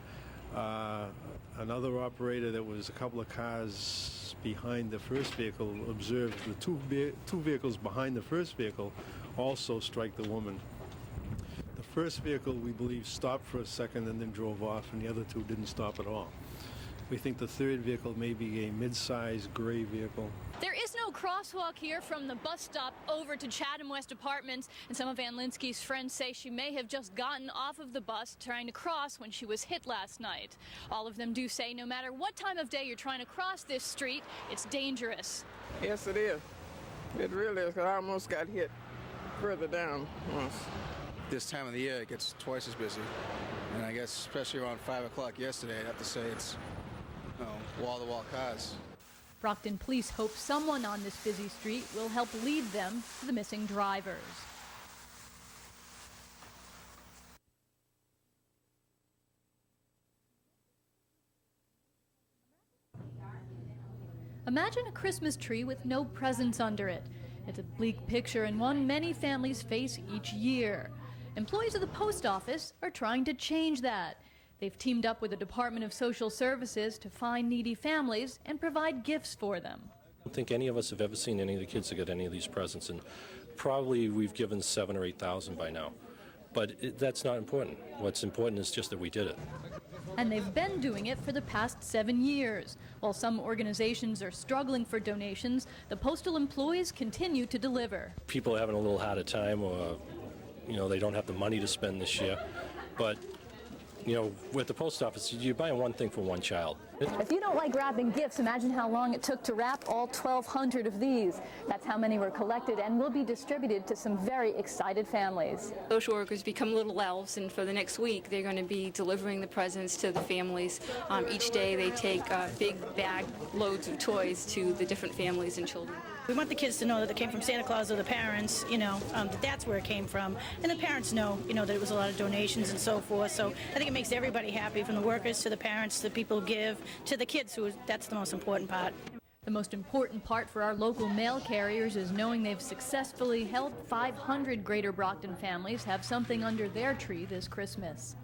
Another operator that was a couple of cars behind the first vehicle observed the two vehicles behind the first vehicle also strike the woman. The first vehicle, we believe, stopped for a second and then drove off, and the other 2 didn't stop at all. We think the third vehicle may be a mid-sized gray vehicle. There is no crosswalk here from the bus stop over to Chatham West Apartments, and some of Ann Linsky's friends say she may have just gotten off of the bus trying to cross when she was hit last night. All of them do say no matter what time of day you're trying to cross this street, it's dangerous. Yes, it is. It really is, because I almost got hit further down once. This time of the year, it gets twice as busy. And I guess especially around 5 o'clock yesterday, I'd have to say it's wall-to-wall cars. Brockton police hope someone on this busy street will help lead them to the missing drivers. Imagine a Christmas tree with no presents under it. It's a bleak picture and one many families face each year. Employees of the post office are trying to change that. They've teamed up with the Department of Social Services to find needy families and provide gifts for them. I don't think any of us have ever seen any of the kids that get any of these presents, and probably we've given 7,000 or 8,000 by now. But that's not important. What's important is just that we did it. And they've been doing it for the past 7 years. While some organizations are struggling for donations, the postal employees continue to deliver. People are having a little harder time, or they don't have the money to spend this year. But with the post office, you're buying one thing for one child. If you don't like wrapping gifts, imagine how long it took to wrap all 1,200 of these. That's how many were collected and will be distributed to some very excited families. Social workers become little elves, and for the next week, they're going to be delivering the presents to the families. Each day, they take big bag loads of toys to the different families and children. We want the kids to know that it came from Santa Claus or the parents, that that's where it came from. And the parents know, that it was a lot of donations and so forth. So I think it makes everybody happy, from the workers to the parents, to the people who give, to the kids, that's the most important part. The most important part for our local mail carriers is knowing they've successfully helped 500 Greater Brockton families have something under their tree this Christmas.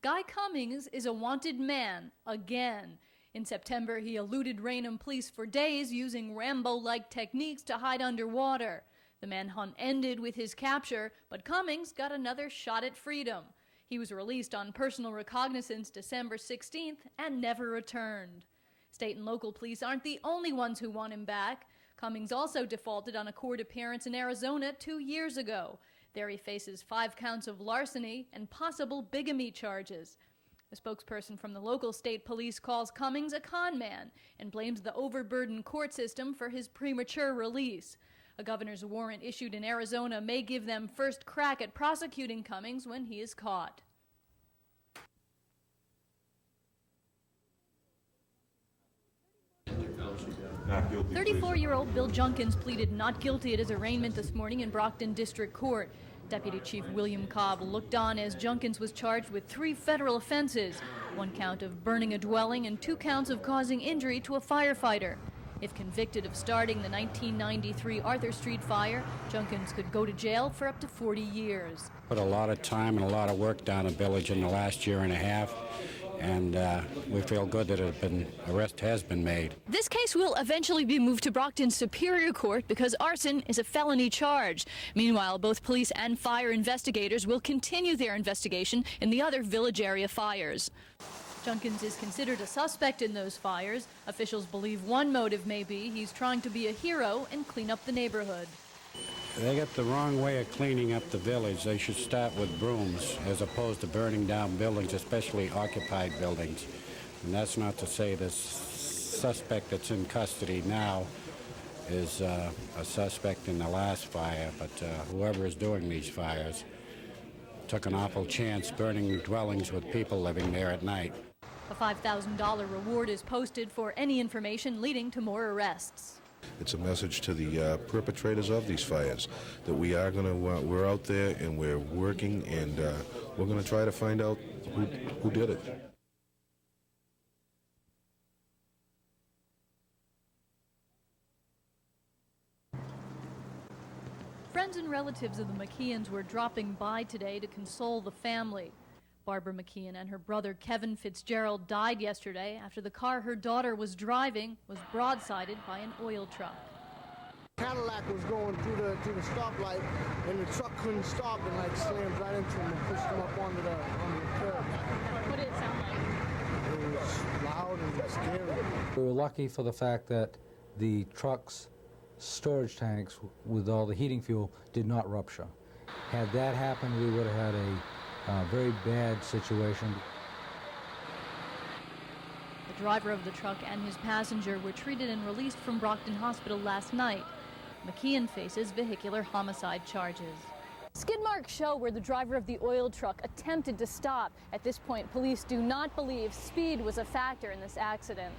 Guy Cummings is a wanted man again. In September, he eluded Raynham police for days using Rambo-like techniques to hide underwater. The manhunt ended with his capture, but Cummings got another shot at freedom. He was released on personal recognizance December 16th and never returned. State and local police aren't the only ones who want him back. Cummings also defaulted on a court appearance in Arizona 2 years ago. There he faces 5 counts of larceny and possible bigamy charges. A spokesperson from the local state police calls Cummings a con man and blames the overburdened court system for his premature release. A governor's warrant issued in Arizona may give them first crack at prosecuting Cummings when he is caught. Not guilty. 34-year-old Bill Junkins pleaded not guilty at his arraignment this morning in Brockton District Court. Deputy Chief William Cobb looked on as Junkins was charged with 3 federal offenses, 1 count of burning a dwelling and 2 counts of causing injury to a firefighter. If convicted of starting the 1993 Arthur Street fire, Junkins could go to jail for up to 40 years. Put a lot of time and a lot of work down the village in the last year and a half, and we feel good that arrest has been made. This case will eventually be moved to Brockton Superior Court because arson is a felony charge. Meanwhile, both police and fire investigators will continue their investigation in the other village area fires. Junkins is considered a suspect in those fires. Officials believe one motive may be he's trying to be a hero and clean up the neighborhood. They got the wrong way of cleaning up the village. They should start with brooms as opposed to burning down buildings, especially occupied buildings. And that's not to say this suspect that's in custody now is a suspect in the last fire, but whoever is doing these fires took an awful chance burning dwellings with people living there at night. A $5,000 reward is posted for any information leading to more arrests. It's a message to the perpetrators of these fires that we are going to, we're out there and we're working, and we're going to try to find out who did it. Friends and relatives of the McKeons were dropping by today to console the family. Barbara McKeon and her brother Kevin Fitzgerald died yesterday after the car her daughter was driving was broadsided by an oil truck. Cadillac was going through the stoplight, and the truck couldn't stop and slammed right into him and pushed him up onto the curb. What did it sound like? It was loud and scary. We were lucky for the fact that the truck's storage tanks with all the heating fuel did not rupture. Had that happened, we would have had a very bad situation. The driver of the truck and his passenger were treated and released from Brockton Hospital last night. McKeon faces vehicular homicide charges. Skid marks show where the driver of the oil truck attempted to stop. At this point, police do not believe speed was a factor in this accident.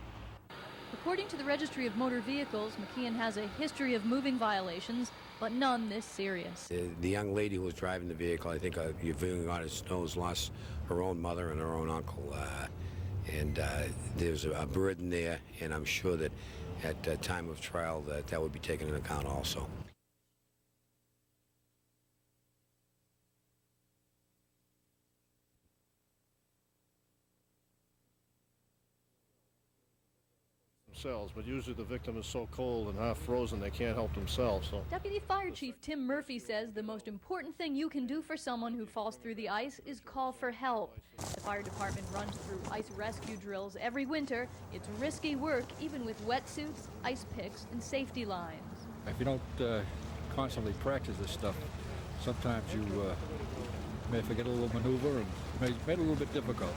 According to the Registry of Motor Vehicles, McKeon has a history of moving violations, but none this serious. The young lady who was driving the vehicle, I think your viewing audience knows, lost her own mother and her own uncle. And there's a burden there, and I'm sure that at the time of trial that would be taken into account also. Themselves, but usually the victim is so cold and half frozen they can't help themselves. So. Deputy Fire Chief Tim Murphy says the most important thing you can do for someone who falls through the ice is call for help. The fire department runs through ice rescue drills every winter. It's risky work, even with wetsuits, ice picks, and safety lines. If you don't constantly practice this stuff, sometimes you may forget a little maneuver and make it a little bit difficult.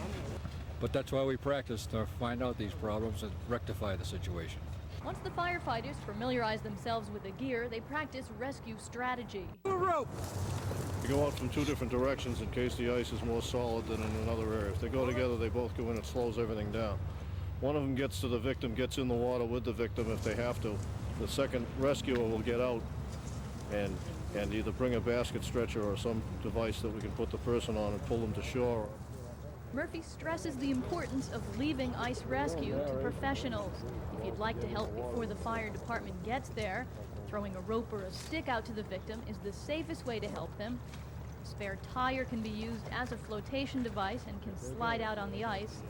But that's why we practice, to find out these problems and rectify the situation. Once the firefighters familiarize themselves with the gear, they practice rescue strategy. You go out from two different directions in case the ice is more solid than in another area. If they go together, they both go in, it slows everything down. One of them gets to the victim, gets in the water with the victim if they have to. The second rescuer will get out and either bring a basket stretcher or some device that we can put the person on and pull them to shore. Murphy stresses the importance of leaving ice rescue to professionals. If you'd like to help before the fire department gets there, throwing a rope or a stick out to the victim is the safest way to help them. A spare tire can be used as a flotation device and can slide out on the ice.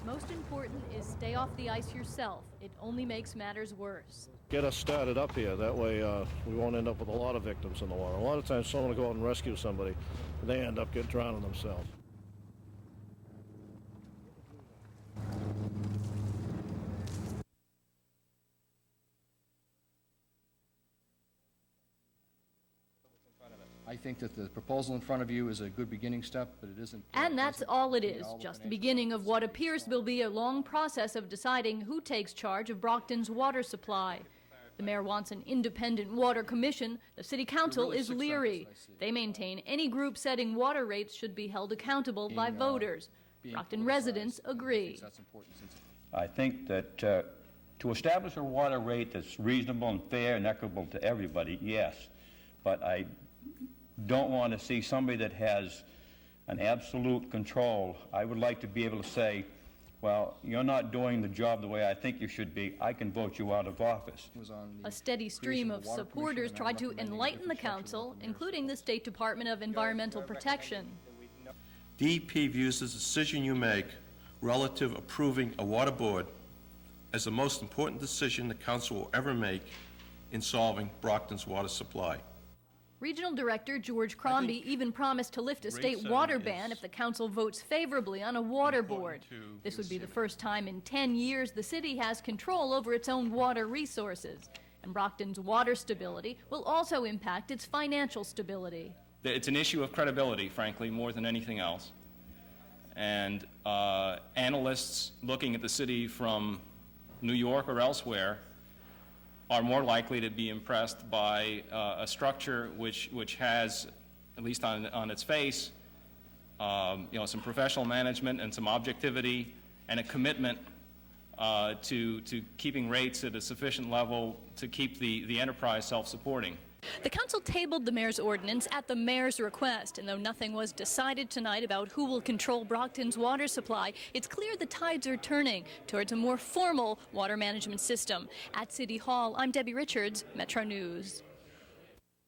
Most important is stay off the ice yourself. It only makes matters worse. Get us started up here. That way we won't end up with a lot of victims in the water. A lot of times someone will go out and rescue somebody, and they end up getting drowning themselves. I think that the proposal in front of you is a good beginning step, but it isn't. And that's all it is, just the beginning of what appears will be a long process of deciding who takes charge of Brockton's water supply. The mayor wants an independent water commission. The city council is leery. They maintain any group setting water rates should be held accountable by voters. Brockton residents agree. I think that to establish a water rate that's reasonable and fair and equitable to everybody, yes, but I don't want to see somebody that has an absolute control. I would like to be able to say, well, you're not doing the job the way I think you should be. I can vote you out of office. A steady stream of supporters tried to enlighten the council, including the State Department of Environmental Protection. DEP views the decision you make relative approving a water board as the most important decision the council will ever make in solving Brockton's water supply. Regional Director George Crombie even promised to lift a state water ban if the council votes favorably on a water board. This would be the first time in 10 years the city has control over its own water resources. And Brockton's water stability will also impact its financial stability. It's an issue of credibility, frankly, more than anything else. And analysts looking at the city from New York or elsewhere are more likely to be impressed by a structure which has, at least on its face, some professional management and some objectivity and a commitment to keeping rates at a sufficient level to keep the enterprise self-supporting. The council tabled the mayor's ordinance at the mayor's request, and though nothing was decided tonight about who will control Brockton's water supply, it's clear the tides are turning towards a more formal water management system. At City Hall, I'm Debbie Richards, Metro News.